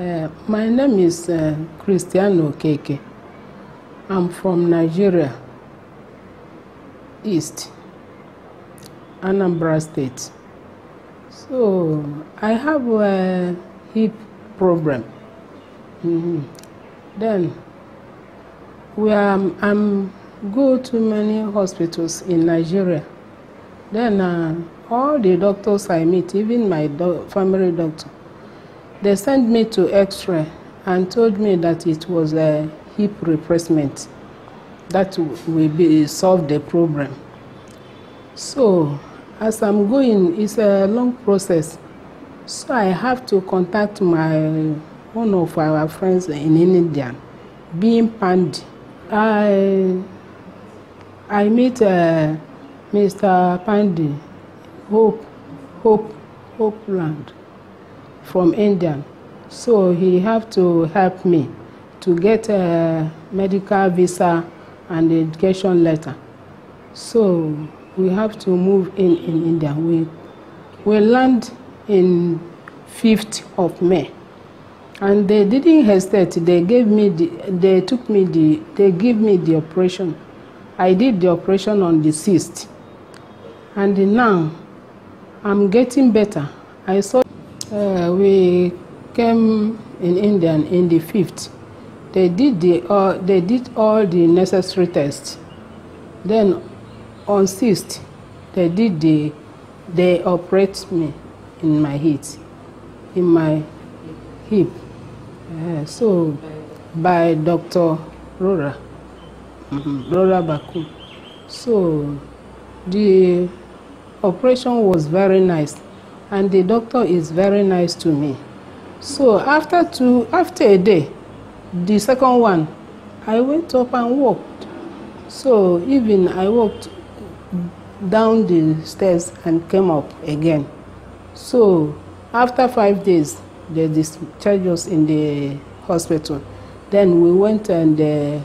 My name is Christiana. I'm from Nigeria, East, Anambra State. So I have a hip problem. Then I'm go to many hospitals in Nigeria. Then all the doctors I meet, even my family doctor, they sent me to X-ray and told me that it was a hip replacement that will solve the problem. So as I'm going, it's a long process. So I have to contact one of our friends in India, being Pandi. I meet Mr. Pandi, Hopeland from India. So he have to help me to get a medical visa and education letter. So we have to move in India. We land in 5th of May. And they didn't hesitate. They gave me they gave me the operation. I did the operation on the 6th. And now I'm getting better. I saw we came in India in the 5th. They did all the necessary tests. Then on 6th, they operate me in my hip. So by Dr. Rora Baku. So the operation was very nice, and the doctor is very nice to me. So after a day, the second one, I went up and walked. So even I walked down the stairs and came up again. So after 5 days, they discharged us in the hospital. Then we went in the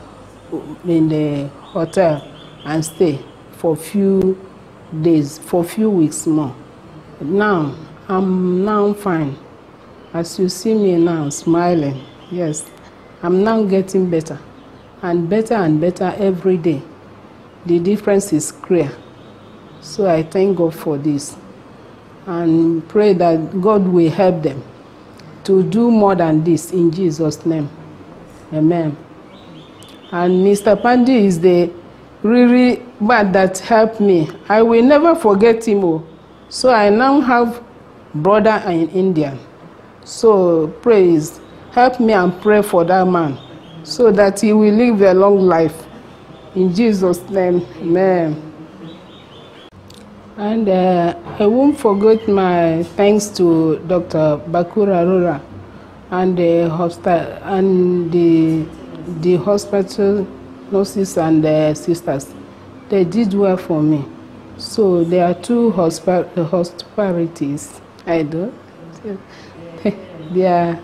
hotel and stayed for a few days, for a few weeks more. Now I'm fine. As you see me now, smiling. Yes, I'm now getting better and better every day. The difference is clear. So I thank God for this and pray that God will help them to do more than this in Jesus' name. Amen. And Mr. Pandi is the really man that helped me. I will never forget him. So I now have brother in India. So please help me and pray for that man so that he will live a long life. In Jesus' name, amen. And I won't forget my thanks to Dr. Bakura Rora and the hospital nurses and the sisters. They did well for me. So there are two hospitalities. I do. They are